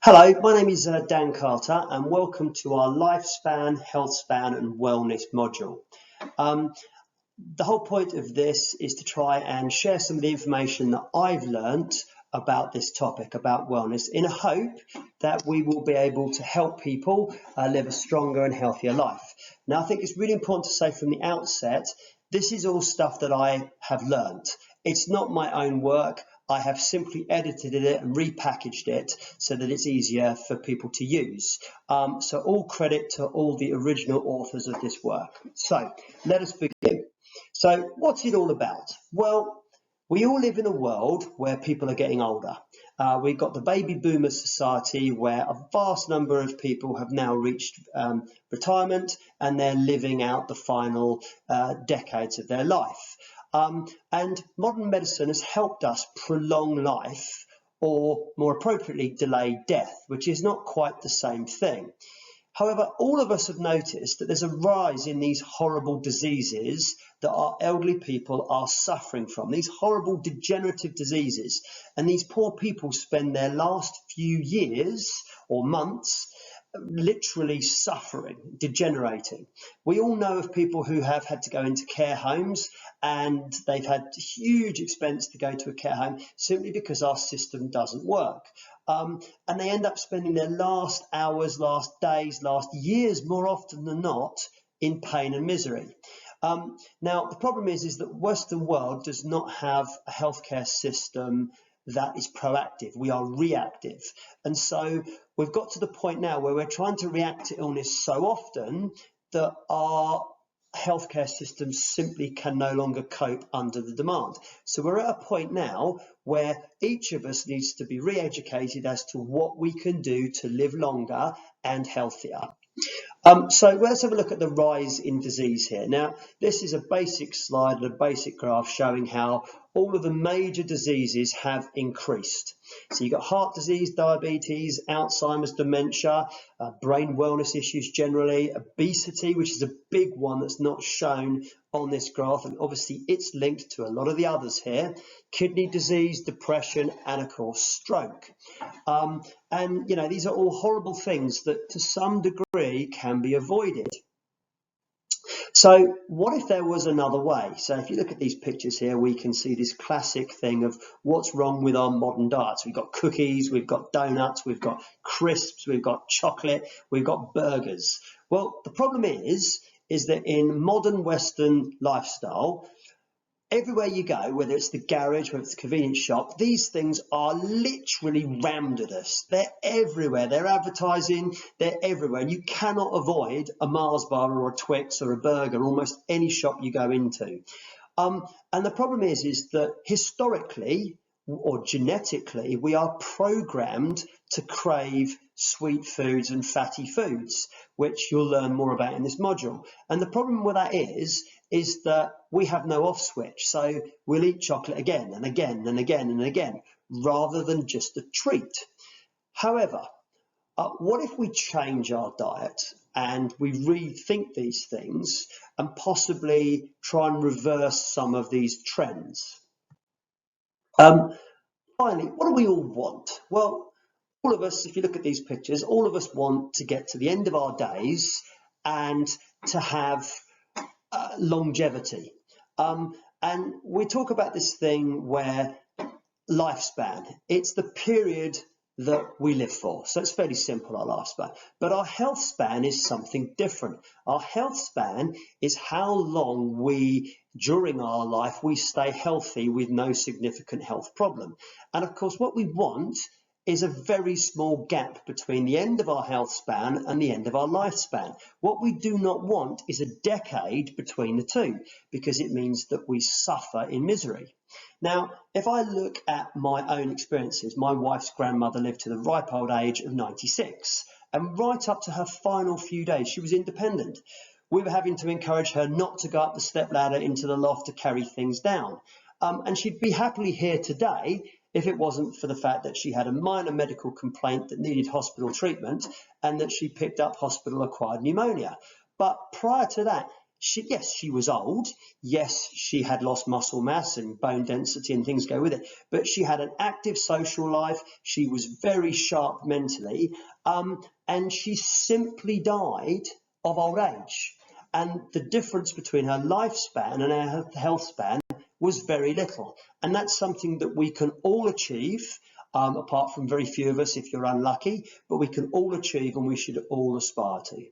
Hello, my name is Dan Carter and welcome to our Lifespan, Healthspan and Wellness module. The whole point of this is to try and share some of the information that I've learnt about this topic, about wellness, in a hope that we will be able to help people live a stronger and healthier life. Now, I think it's really important to say from the outset, this is all stuff that I have learnt. It's not my own work. I have simply edited it and repackaged it so that it's easier for people to use. So all credit to all the original authors of this work. So let us begin. So what's it all about? Well, we all live in a world where people are getting older. We've got the baby boomer society where a vast number of people have now reached retirement and they're living out the final decades of their life. And modern medicine has helped us prolong life, or more appropriately, delay death, which is not quite the same thing. However, all of us have noticed that there's a rise in these horrible diseases that our elderly people are suffering from, these horrible degenerative diseases. And these poor people spend their last few years or months literally suffering, degenerating. We all know of people who have had to go into care homes and they've had huge expense to go to a care home simply because our system doesn't work. And they end up spending their last hours, last days, last years, more often than not, in pain and misery. Now, the problem is that the Western world does not have a healthcare system that is proactive. We are reactive. And so we've got to the point now where we're trying to react to illness so often that our healthcare systems simply can no longer cope under the demand. So we're at a point now where each of us needs to be re-educated as to what we can do to live longer and healthier. So let's have a look at the rise in disease here. Now, this is a basic slide and a basic graph showing how all of the major diseases have increased. So you've got heart disease, diabetes, Alzheimer's, dementia, brain wellness issues generally, obesity, which is a big one that's not shown on this graph, and obviously it's linked to a lot of the others here, kidney disease, depression, and of course stroke. And you know, these are all horrible things that to some degree can be avoided. So what if there was another way? So if you look at these pictures here, we can see this classic thing of what's wrong with our modern diets. We've got cookies, we've got donuts, we've got crisps, we've got chocolate, we've got burgers. Well, the problem is that in modern Western lifestyle, everywhere you go, whether it's the garage, whether it's the convenience shop, these things are literally rammed at us. They're everywhere. They're advertising. They're everywhere. And you cannot avoid a Mars bar or a Twix or a burger, almost any shop you go into. And the problem is that historically or genetically, we are programmed to crave sweet foods and fatty foods, which you'll learn more about in this module. And the problem with that is that we have no off switch. So we'll eat chocolate again and again and again and again, rather than just a treat. However, what if we change our diet and we rethink these things and possibly try and reverse some of these trends? Finally, what do we all want? Well, all of us, if you look at these pictures, all of us want to get to the end of our days and to have longevity. And we talk about this thing where lifespan, it's the period that we live for. So it's fairly simple, our lifespan. But our health span is something different. Our health span is how long during our life, we stay healthy with no significant health problem. And of course, what we want is a very small gap between the end of our health span and the end of our lifespan. What we do not want is a decade between the two, because it means that we suffer in misery. Now, if I look at my own experiences, my wife's grandmother lived to the ripe old age of 96, and right up to her final few days, she was independent. We were having to encourage her not to go up the stepladder into the loft to carry things down. And she'd be happily here today if it wasn't for the fact that she had a minor medical complaint that needed hospital treatment and that she picked up hospital-acquired pneumonia. But prior to that, Yes, she was old. Yes, she had lost muscle mass and bone density and things go with it. But she had an active social life. She was very sharp mentally. And she simply died of old age. And the difference between her lifespan and her health span was very little. And that's something that we can all achieve, apart from very few of us if you're unlucky, but we can all achieve and we should all aspire to.